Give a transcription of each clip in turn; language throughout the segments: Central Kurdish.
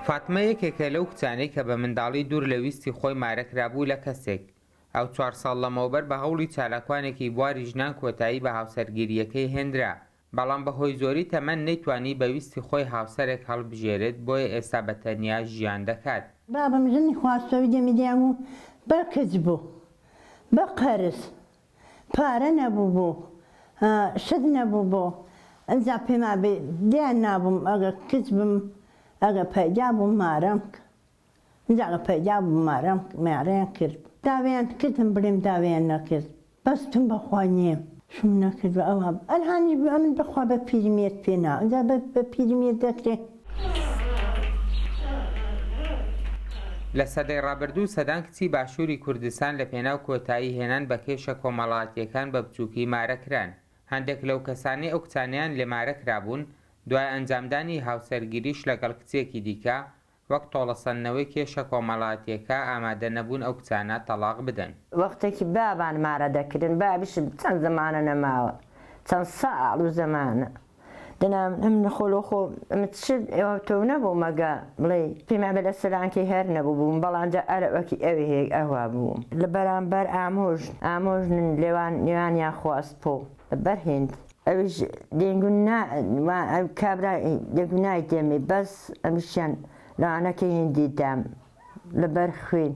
فاتمە یەکێکە لەو کچانەی کە بە منداڵی دوور لە ویستی خۆی مارەکرابوو لە کەسێک. ئەو 4 ساڵ لەمەوبەر بە هەوڵی چالاکوانێکی بواری ژنان کۆتایی بە هاوسەرگیریەکەی هێنرا، بەڵام بەهۆی زۆری تەمەن نەیتوانی بە ویستی خۆی هاوسەرێک هەڵبژێرێت، بۆیە ئێستا بە تەنیا ژیان دەکات. بابم ژنی خواستەوەی دەمیدیان و بە کچ بوو، بە قەرز، پارە نەبوو بوو، شت نەبوو بۆ ئەجا پێما بێ دیان نابووم ئەگە کچ بم ئەگە پەیدا بووم مارەم ئەگە پەیدا بووم مارەیان کرد. داویان کردم بڵێم داویان نەکرد، بەستم بەخوا نییە شم نەکرد بە ئەوە ئەلهانی من بخوا بە پیرمێت پێنا ئەجا بە پیرمێت دەکرێت. لە سەدەی ڕابردوو سەدان کچی باشووری کوردستان لە پێناو کۆتایی هێنان بە کێشە کۆمەڵایەتیەکان بە بچووکی مارەکران. هەندێک لەو کەسانی ئەو کچانیان لێ مارەکرابوون دوای ئەنجامدانی هاوسەرگیریش لەگەڵ کچێکی دیکە، وەک تۆڵەسەندنەوەی کێشە کۆمەڵایەتیەکە ئامادە نەبوون ئەو کچانە تەلاق بدەن. وەختێکی بابان مارە دەکردن، بابیش چەند زمانە نەماوە، چەند ساڵ و زەمانە دەنام ئەم نەخۆلۆخۆ ئێوە تۆ نەبوو مەگە بڵێ پێما بە لە سەلانکی هەر نەبوو بووم، بەڵامجا ئەرەوەکی ئەوێ هەیە ئەوا بووم لە بەرامبەر ئامۆژنن لێوانیان خواست پۆ لەبەر هێند ئەوش کابرا لێگونای دێمێ بەس ئەمیشیان لەوانەکەی هێندی دام لەبەر خوێن.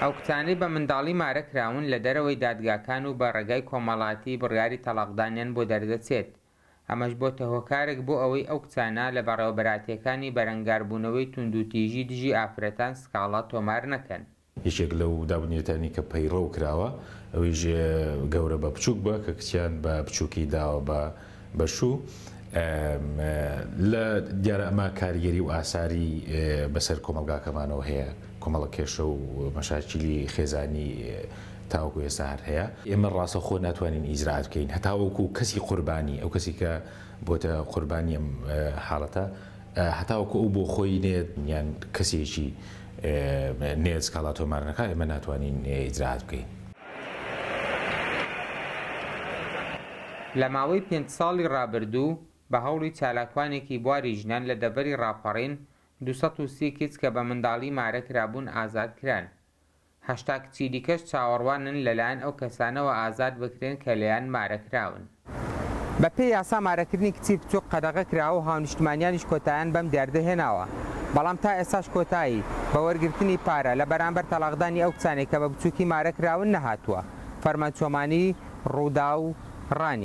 ئەو کچانەی بە منداڵی مارەکراون لە دەرەوەی دادگاکان و بە ڕێگای کۆمەڵاتی بڕیاری تەلاقدانیان بۆ دەردەچێت. ئەمەش بۆتە هۆکارێک بۆ ئەوەی ئەو کچانە لە بەڕێوەبەراتیەکانی بەرەنگاربوونەوەی توندوتیژی دژی ئافرەتان سکاڵا تۆمار نەکەن. یەکێک لەو دابنیێتانی کە پەیڕە و کراوە ئەوەی گەورە بە بچووک بە کە کچیان بە بچووکی داوە بە بەشوو لە دیارە ئەمە کاریگەری و ئاساری بەسەر کۆمەلگاکەمانەوە هەیە، کۆمەڵە کێشە و مەشاکیلی خێزانی تاوەکو ئێستا هەر هەیە. ئێمە ڕاستەخۆ ناتوانین ئیجرات بکەین، هەتاوەکو کەسی قوربانی ئەو کەسی کە بۆتە قوربانی ئەم حاڵەتە هەتاوەکو ئەو بۆ خۆی نێت یان کەسێکی نێت سکاڵا تۆمارنەکە ئێمە ناتوانین ئیجرات بکەین. لە ماوەی 5 ساڵی ڕابردوو بە هەوڵی چالاکوانێکی بواری ژنان لە دەبەری ڕاپەڕین 230 کچ کە بە منداڵی مارەکرابوون ئازاد کران. 80 کچی دیکەش چاوەڕوانن لەلایەن ئەو کەسانەوە ئازاد بکرێن کە لەیان مارەکراون. بە پێی یاسا مارەکردنی کچی بچووک قەدەغە کراوە و هاونیشتمانیانیش کۆتاییان بەم دیاردەهێناوە، بەڵام تا ئێستاش کۆتایی بە وەرگرتنی پارە لە بەرامبەر تەلاقدانی ئەو کچانێک کە بە بچووکی مارەکراون نەهاتووە. فەرمانچۆمانی ڕوودا و ڕانی